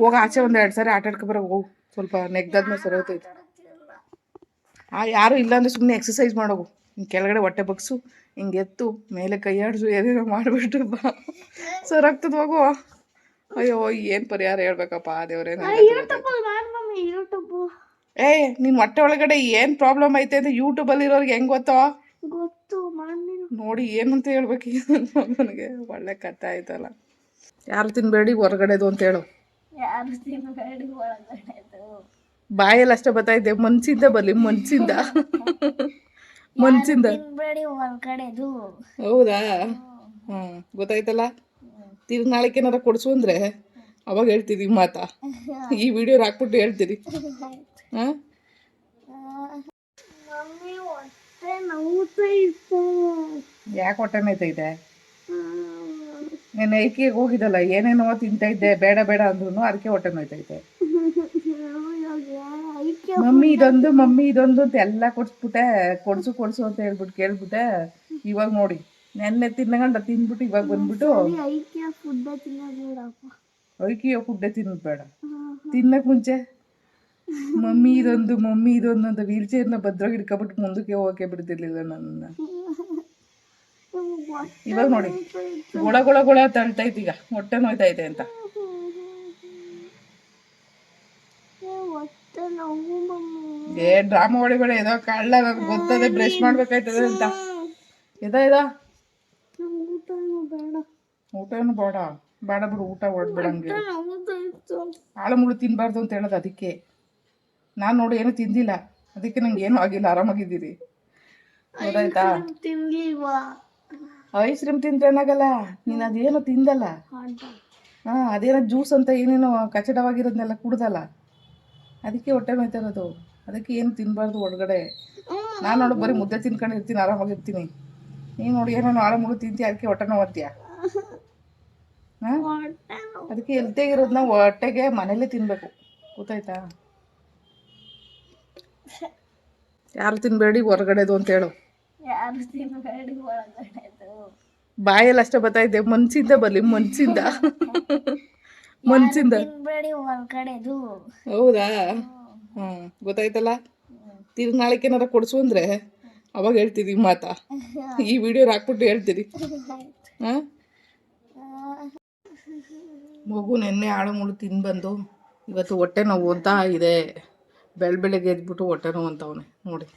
ಹೋಗ ಆಚೆ ಒಂದು 2 ಸಾರಿ ಆಟ ಆಡ್ಕೊ ಬರೋ ಹೋಗು. ಸ್ವಲ್ಪ ನೆಗ್ದಾದ್ಮೇಲೆ ಸರಿ ಹೋಗ್ತೈತೆ. ಯಾರು ಇಲ್ಲ ಅಂದರೆ ಸುಮ್ಮನೆ ಎಕ್ಸಸೈಸ್ ಮಾಡೋಗು. ಹಿಂಗೆ ಕೆಳಗಡೆ ಹೊಟ್ಟೆ ಬಗ್ಸು, ಹಿಂಗೆ ಎತ್ತು, ಮೇಲೆ ಕೈ ಆಡಿಸು, ಏನೇನೋ ಮಾಡಿಬಿಟ್ಟು ಬಾ ಸರಾಗ್ತದೆ ಹೋಗು. ಅಯ್ಯೋ ಏನು ಪರಿಹಾರ ಹೇಳ್ಬೇಕಪ್ಪ ದೇವ್ರೇ. ಏಯ್ ನಿನ್ನ ಹೊಟ್ಟೆ ಒಳಗಡೆ ಏನು ಪ್ರಾಬ್ಲಮ್ ಐತೆ ಅಂತ ಯೂಟ್ಯೂಬಲ್ಲಿ ಇರೋರಿಗೆ ಹೆಂಗೆ ಗೊತ್ತೋ? ನೋಡಿ ಏನಂತ ಹೇಳ್ಬೇಕು ನನಗೆ. ಒಳ್ಳೆ ಕಥೆ ಆಯ್ತಲ್ಲ. ಯಾರು ತಿನ್ಬೇಡಿ ಹೊರಗಡೆದು ಅಂತ ಹೇಳು. ಬಾಯಲ್ಲಿ ಅಷ್ಟೇ ಬತ್ತೈತೆ, ಮನ್ಸಿಂದ ಬರಲಿ, ಮನ್ಸಿಂದ ಮನ್ಸಿಂದ. ಹೌದಾ? ಗೊತ್ತಾಯ್ತಲ್ಲ. ನಾಳೆಗೆ ಏನಾರ ಕೊಡ್ಸು ಅಂದರೆ ಅವಾಗ ಹೇಳ್ತೀನಿ ಮಾತಾ. ಈ ವಿಡಿಯೋ ಹಾಕ್ಬಿಟ್ಟು ಹೇಳ್ತೀನಿ. ಹಾಂ, ಯಾಕೆ ಹೊಟ್ಟೆ ನೋಯ್ತೈತೆ? ನೀನು ಐಕಿಗೆ ಹೋಗಿದ್ದಲ್ಲ, ಏನೇನೋ ತಿಂತಾ ಇದ್ದೆ, ಬೇಡ ಬೇಡ ಅಂದ್ರೂ ಅದಕ್ಕೆ ಹೊಟ್ಟೆ ನೋಯ್ತೈತೆ. ಮಮ್ಮಿ ಇದೊಂದು ಅಂತ ಎಲ್ಲ ಕೊಡ್ಸ್ಬಿಟ್ಟೆ, ಕೊಡ್ಸು ಅಂತ ಹೇಳ್ಬಿಟ್ಟು ಕೇಳ್ಬಿಟ್ಟೆ. ಇವಾಗ ನೋಡಿ, ನೆನ್ನೆ ತಿಂದ್ಬಿಟ್ಟು ಇವಾಗ ಬಂದ್ಬಿಟ್ಟು ಐಕಿಯ ಫುಡ್ಡೇ ತಿನ್ನೋದು ಬೇಡ. ತಿನ್ನಕ್ಕೆ ಮುಂಚೆ ಮಮ್ಮಿ ಇದೊಂದು ಅಂತ ವೀಲ್ ಚೇರ್ನ ಭದ್ರವಾಗಿ ಹಿಡ್ಕೊಬಿಟ್ಟು ಮುಂದಕ್ಕೆ ಹೋಗೋಕೆ ಬಿಡ್ತಿರ್ಲಿಲ್ಲ ನನ್ನನ್ನು. ಇವಾಗ ನೋಡಿ ಗೊಳ ತಳ್ತೈತೆ, ಈಗ ಹೊಟ್ಟೆ ನೋಯ್ತೈತೆ ಅಂತ. ಡ್ರಾಮಾ ಹೊಡಿಬೇಡ, ಏನೋ ಕಳ್ಳ ನನಗೆ ಗೊತ್ತದೆ, ಬ್ರಷ್ ಮಾಡ್ಬೇಕಾಯ್ತದೆ ಅಂತ. ಊಟನೂ ಬೇಡ ಬಿಡು, ಊಟ ಹೊಡ್ಬೇಡಂಗೆ. ಆಳು ಮುಳು ತಿನ್ನಬಾರ್ದು ಅಂತ ಹೇಳೋದು ಅದಕ್ಕೆ. ನಾನು ನೋಡಿ ಏನೂ ತಿಂದಿಲ್ಲ, ಅದಕ್ಕೆ ನಂಗೆ ಏನೂ ಆಗಿಲ್ಲ, ಆರಾಮಾಗಿದ್ದೀರಿ. ಗೊತ್ತಾಯ್ತಾ? ಐಸ್ ಕ್ರೀಮ್ ತಿಂದ್ರೆ ಏನಾಗಲ್ಲ, ನೀನು ಅದೇನೋ ತಿಂದಲ್ಲ. ಹಾಂ, ಅದೇನೋ ಜ್ಯೂಸ್ ಅಂತ ಏನೇನೋ ಕಚಡವಾಗಿರೋದನ್ನೆಲ್ಲ ಕುಡ್ದಲ್ಲ, ಅದಕ್ಕೆ ಹೊಟ್ಟೆ ನೋಯ್ತಿರೋದು. ಅದಕ್ಕೆ ಏನು ತಿನ್ನಬಾರ್ದು ಹೊರಗಡೆ. ನಾನು ನೋಡು ಬರೀ ಮುದ್ದೆ ತಿನ್ಕೊಂಡಿರ್ತೀನಿ, ಆರಾಮಾಗಿರ್ತೀನಿ. ನೀನು ನೋಡಿ ಏನೇನೋ ಆಳು ಮುಳು ತಿಂತೀಯ, ಅದಕ್ಕೆ ಹೊಟ್ಟೆ ನೋವತ್ತೀಯ. ಹಾಂ, ಅದಕ್ಕೆ ಹೆಲ್ತಿಯಾಗಿರೋದನ್ನ ಹೊಟ್ಟೆಗೆ ಮನೇಲೇ ತಿನ್ನಬೇಕು. ಗೊತ್ತಾಯ್ತಾ? ಯಾರು ತಿನ್ಬೇಡಿ ಹೊರಗಡೆದು ಅಂತ ಹೇಳು. ಬಾಯಲ್ಲಿ ಅಷ್ಟೇ ಬತ್ತೈತೆ, ಮನ್ಸಿಂದ ಬರಲಿ, ಮನ್ಸಿಂದ ಮನ್ಸಿಂದ. ಹೌದಾ? ಗೊತ್ತಾಯ್ತಲ್ಲ. ನಾಳೆಗೆ ಏನಾರ ಕೊಡ್ಸು ಅಂದರೆ ಅವಾಗ ಹೇಳ್ತೀನಿ ಮಾತಾ. ಈ ವಿಡಿಯೋ ಹಾಕ್ಬಿಟ್ಟು ಹೇಳ್ತೀನಿ. ಹಾಂ, ಮಗು ನೆನ್ನೆ ಆಳು ಮುಳು ತಿಂದು ಇವತ್ತು ಹೊಟ್ಟೆ ನೋವು ಅಂತ ಇದೆ. ಬೆಳಗ್ಗೆ ಎದ್ಬಿಟ್ಟು ಹೊಟ್ಟೆ ನೋವು ಅಂತವನೆ ನೋಡಿ.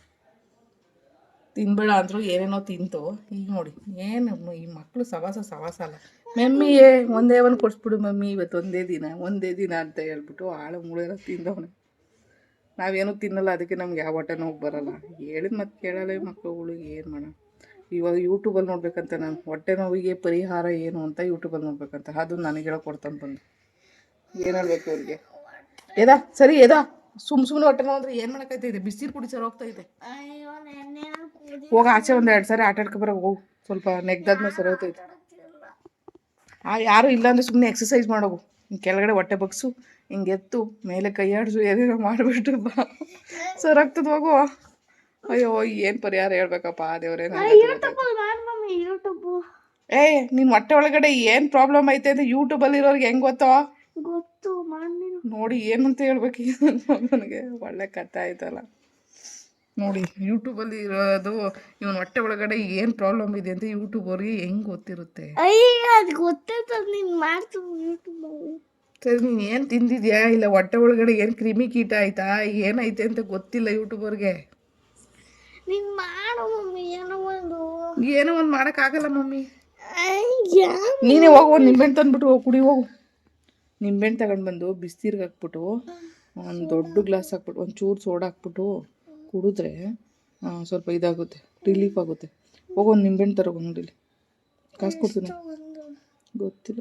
ತಿನ್ಬೇಡ ಅಂದರು ಏನೇನೋ ತಿಂತು. ಈಗ ನೋಡಿ ಏನು ಈ ಮಕ್ಕಳು ಸವಾಸ ಅಲ್ಲ. ಮಮ್ಮಿಯೇ ಒಂದೇ ಒಂದು ಕೊಡಿಸ್ಬಿಡು ಮಮ್ಮಿ, ಇವತ್ತು ಒಂದೇ ದಿನ ಅಂತ ಹೇಳ್ಬಿಟ್ಟು ಆಳು ಮುಳೇನೋ ತಿಂದವನೆ. ನಾವೇನೂ ತಿನ್ನಲ್ಲ, ಅದಕ್ಕೆ ನಮ್ಗೆ ಯಾವ ಹೊಟ್ಟೆ ನೋವು ಬರೋಲ್ಲ. ಹೇಳಿದ ಮತ್ತೆ ಕೇಳಲ್ಲ ಮಕ್ಕಳುಗಳು. ಏನು ಮಾಡೋಣ? ಇವಾಗ ಯೂಟ್ಯೂಬಲ್ಲಿ ನೋಡ್ಬೇಕಂತ, ನಾನು ಹೊಟ್ಟೆ ನೋವಿಗೆ ಪರಿಹಾರ ಏನು ಅಂತ ಯೂಟ್ಯೂಬಲ್ಲಿ ನೋಡ್ಬೇಕಂತ. ಅದು ನನಗೆ ಹೇಳ್ಕೊಡ್ತಾನೆ ಬಂದು. ಏನು ಹೇಳ್ಬೇಕು ಅವ್ರಿಗೆ? ಸರಿ ಸುಮ್ಮನೆ ಹೊಟ್ಟೆ ನೋವು ಅಂದರೆ ಏನು ಮಾಡೋಕ್ಕೈತೆ? ಬಿಸಿರು ಕುಡಿ ಸರ್ ಹೋಗ್ತೈತೆ. ಹೋಗ ಆಚೆ ಒಂದು 2 ಸಾರಿ ಆಟ ಆಡ್ಕೊ ಬರೋ ಹೋಗು. ಸ್ವಲ್ಪ ನೆಗ್ದಾದ್ಮೇಲೆ ಸರಿ ಹೋಗ್ತೈತೆ. ಯಾರು ಇಲ್ಲ ಅಂದರೆ ಸುಮ್ಮನೆ ಎಕ್ಸಸೈಸ್ ಮಾಡೋಗು. ಹಿಂಗೆ ಕೆಳಗಡೆ ಹೊಟ್ಟೆ ಬಗ್ಸು, ಹಿಂಗೆ ಎತ್ತು, ಮೇಲೆ ಕೈ ಆಡಿಸು, ಏನೇನೋ ಮಾಡಿಬಿಟ್ಟು ಬಾ ಸರಾಗ್ತದೆ ಹೋಗು. ಅಯ್ಯೋ ಏನು ಪರಿಹಾರ ಹೇಳ್ಬೇಕಪ್ಪ ದೇವ್ರೇ. ಏಯ್ ನಿನ್ನ ಹೊಟ್ಟೆ ಒಳಗಡೆ ಏನು ಪ್ರಾಬ್ಲಮ್ ಐತೆ ಅಂತ ಯೂಟ್ಯೂಬಲ್ಲಿ ಇರೋರಿಗೆ ಹೆಂಗೆ ಗೊತ್ತೋ? ನೋಡಿ ಏನಂತ ಹೇಳ್ಬೇಕು ನನಗೆ. ಒಳ್ಳೆ ಕಥೆ ಆಯ್ತಲ್ಲ. ನೋಡಿ ಯೂಟ್ಯೂಬಲ್ಲಿ ಇರೋದು ಇವನ್ ಹೊಟ್ಟೆ ಒಳಗಡೆ ಏನು ಪ್ರಾಬ್ಲಮ್ ಇದೆ ಅಂತ ಯೂಟ್ಯೂಬರ್ಗೆ ಹೆಂಗೆ ಗೊತ್ತಿರುತ್ತೆ? ಸರಿ, ನೀನು ಏನು ತಿಂದಿದ್ಯಾ, ಇಲ್ಲ ಹೊಟ್ಟೆ ಒಳಗಡೆ ಏನು ಕ್ರಿಮಿ ಕೀಟ ಆಯ್ತಾ, ಏನೈತೆ ಅಂತ ಗೊತ್ತಿಲ್ಲ ಯೂಟ್ಯೂಬರ್ಗೆ. ಏನೋ ಒಂದು ಮಾಡೋಕ್ಕಾಗಲ್ಲ ಮಮ್ಮಿ. ನೀನೇ ಹೋಗು, ಒಂದು ನಿಂಬೆಹಣ್ಣು ತಂದ್ಬಿಟ್ಟು ಕುಡಿ ಹೋಗು. ನಿಂಬೆಹಣ್ಣು ತಗೊಂಡು ಬಂದು ಬಿಸಿನೀರಿಗೆ ಹಾಕ್ಬಿಟ್ಟು ಒಂದು ದೊಡ್ಡ ಗ್ಲಾಸ್ ಹಾಕ್ಬಿಟ್ಟು ಒಂಚೂರು ಸೋಡಾ ಹಾಕ್ಬಿಟ್ಟು ಕುಡಿದ್ರೆ ಸ್ವಲ್ಪ ಇದಾಗುತ್ತೆ, ರಿಲೀಫ್ ಆಗುತ್ತೆ. ಹೋಗು, ಒಂದು ನಿಂಬೆಹಣ್ಣು ತರೋ ಅಂಗಡಿಲಿ. ಕಾಸು ಕೊಡ್ತೀನಿ, ಗೊತ್ತಿಲ್ಲ.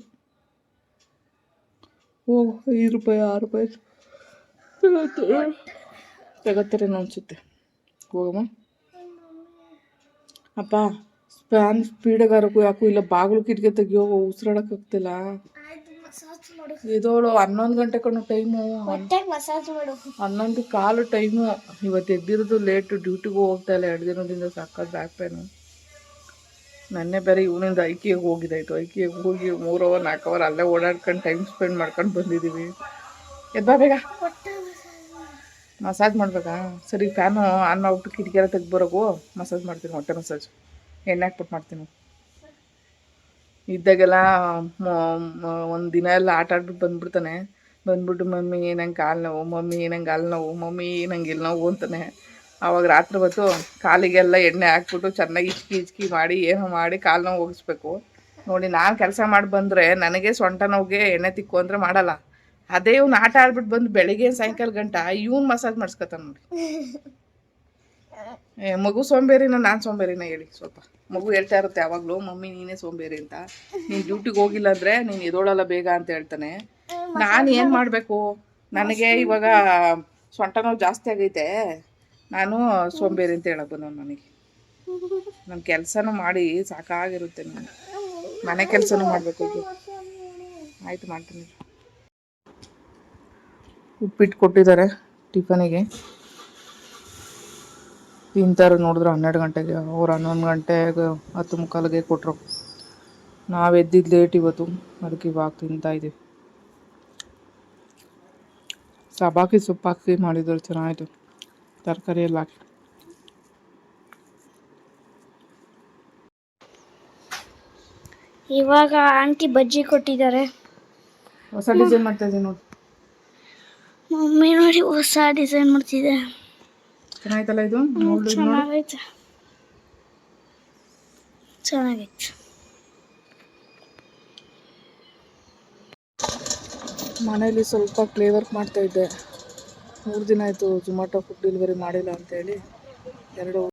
ಹೋಗು, 5 ರೂಪಾಯಿ 6 ರೂಪಾಯಿ ತಗೋತಾರೇನೋ ಅನಿಸುತ್ತೆ. ಹೋಗಮ್ಮ. ಅಪ್ಪ ಫ್ಯಾನ್ ಸ್ಪೀಡಾಗಾರಕ್ಕೂ ಯಾಕೂ ಇಲ್ಲ, ಬಾಗಿಲು ಕಿಟಕಿ ತೆಗಿಯೋ, ಉಸಿರಾಡೋಕ್ಕಾಗ್ತಿಲ್ಲ. ಇದೋಳು 11 ಗಂಟೆ ಕಣ್ಣು ಟೈಮು, 11:15 ಟೈಮು. ಇವತ್ತು ಎದ್ದಿರೋದು ಲೇಟು, ಡ್ಯೂಟಿಗೂ ಹೋಗ್ತಾ ಇಲ್ಲ 2 ದಿನದಿಂದ. ಸಾಕಾದ ಬ್ಯಾಕ್ ಪೇನು. ನೆನ್ನೆ ಬೇರೆ ಇವನಿಂದ ಐಕಿಗೆ ಹೋಗಿದ್ದಾಯಿತು. ಐಕಿಗೆ ಹೋಗಿ 3 ಅವರ್ 4 ಅವರ್ ಅಲ್ಲೇ ಓಡಾಡ್ಕೊಂಡು ಟೈಮ್ ಸ್ಪೆಂಡ್ ಮಾಡ್ಕೊಂಡು ಬಂದಿದ್ದೀವಿ. ಎದ್ದಾ ಬೇಗ. ಮಸಾಜ್ ಮಾಡ್ಬೇಕಾ? ಸರಿ, ಫ್ಯಾನು ಆನ್ ಮಾಡ್ಬಿಟ್ಟು ಕಿಟಕಿ ಎಲ್ಲ ತೆಗ್ದುಬರೋಗು. ಮಸಾಜ್ ಮಾಡ್ತೀನಿ, ಹೊಟ್ಟೆ ಮಸಾಜ್ ಎಣ್ಣೆ ಹಾಕ್ಬಿಟ್ಟು ಮಾಡ್ತೀನಿ. ಇದ್ದಾಗೆಲ್ಲ ಒಂದು ದಿನ ಎಲ್ಲ ಆಟ ಆಡ್ಬಿಟ್ಟು ಬಂದ್ಬಿಡ್ತಾನೆ. ಬಂದ್ಬಿಟ್ಟು ಮಮ್ಮಿ ನಂಗೆ ಕಾಲು ನೋವು, ಮಮ್ಮಿ ನಂಗೆ ಅಲ್ಲಿ ನೋವು, ಮಮ್ಮಿ ನಂಗೆ ಇಲ್ಲಿ ನೋವು ಅಂತಾನೆ. ಆವಾಗ ರಾತ್ರಿ ಹೊತ್ತು ಕಾಲಿಗೆಲ್ಲ ಎಣ್ಣೆ ಹಾಕ್ಬಿಟ್ಟು ಚೆನ್ನಾಗಿ ಇಚ್ಕಿ ಮಾಡಿ ಏನೋ ಮಾಡಿ ಕಾಲು ನೋವು ಹೋಗಿಸ್ಬೇಕು. ನೋಡಿ, ನಾನು ಕೆಲಸ ಮಾಡಿ ಬಂದರೆ ನನಗೆ ಸೊಂಟ ನೋವಿಗೆ ಎಣ್ಣೆ ತಿಕ್ಕು ಅಂದರೆ ಮಾಡಲ್ಲ. ಅದೇ ಇವ್ನು ಆಟ ಆಡ್ಬಿಟ್ಟು ಬಂದು ಬೆಳಿಗ್ಗೆ ಸಾಯಂಕಾಲ ಗಂಟ ಇವ್ನು ಮಸಾಜ್ ಮಾಡಿಸ್ಕೊತಾನೆ ನೋಡಿ. ಮಗು ಸೋಂಬೇರಿನ ನಾನು ಸೋಂಬೇರಿನ ಹೇಳಿ ಸ್ವಲ್ಪ. ಮಗು ಹೇಳ್ತಾ ಇರುತ್ತೆ ಯಾವಾಗಲೂ, ಮಮ್ಮಿ ನೀನೇ ಸೋಂಬೇರಿ ಅಂತ. ನೀನು ಡ್ಯೂಟಿಗೆ ಹೋಗಿಲ್ಲ ಅಂದರೆ ನೀನು ಎದೋಳಲ್ಲ ಬೇಗ ಅಂತ ಹೇಳ್ತಾನೆ. ನಾನು ಏನು ಮಾಡಬೇಕು? ನನಗೆ ಇವಾಗ ಸೊಂಟ ನೋವು ಜಾಸ್ತಿ ಆಗೈತೆ, ನಾನು ಸೋಂಬೇರಿ ಅಂತ ಹೇಳೋದು. ನನಗೆ ನನ್ನ ಕೆಲಸನೂ ಮಾಡಿ ಸಾಕಾಗಿರುತ್ತೆ. ನಾನು ಮನೆ ಕೆಲಸನೂ ಮಾಡಬೇಕು. ಆಯಿತು, ಮಾಡ್ತೀನಿ. ಉಪ್ಪಿಟ್ಟು ಕೊಟ್ಟಿದ್ದಾರೆ ಟಿಫನಿಗೆ. ತಿಂತಾರೆ ನೋಡಿದ್ರೆ 12 ಗಂಟೆಗೆ. ಅವ್ರು 11 ಗಂಟೆಗೆ 10:45ಗೆ ಕೊಟ್ಟರು. ನಾವು ಎದ್ದಿದ್ದು ಲೇಟ್ ಇವತ್ತು, ಅದಕ್ಕೆ ಇವಾಗ ತಿಂತಾಯಿದ್ದೀವಿ. ಸಬ್ಬಾಕಿ ಸೊಪ್ಪು ಹಾಕಿ ಮಾಡಿದ್ರು, ಚೆನ್ನಾಯಿತು. ತರಕಾರಿ ಎಲ್ಲ ಹಾಕಿ. ಇವಾಗ ಆಂಟಿ ಬಜ್ಜಿ ಕೊಟ್ಟಿದ್ದಾರೆ. ಹೊಸ ಡಿಸೈನ್ ಮಾಡ್ತಾ ಇದ್ದೀನಿ ನೋಡಿ. ಮಮ್ಮಿ ನೋಡಿ ಹೊಸ ಡಿಸೈನ್ ಮಾಡ್ತಿದೆ. ಚೆನ್ನಾಯ್ತಲ್ಲ ಇದು? ಚೆನ್ನಾಗೈತೆ, ಚೆನ್ನಾಗೈತೆ. ಮನೇಲಿ ಸ್ವಲ್ಪ ಕ್ಲೇ ವರ್ಕ್ ಮಾಡ್ತಾಯಿದ್ದೆ. 3 ದಿನ ಆಯಿತು ಝೊಮ್ಯಾಟೊ ಫುಡ್ ಡೆಲಿವರಿ ಮಾಡಿಲ್ಲ ಅಂತೇಳಿ. 2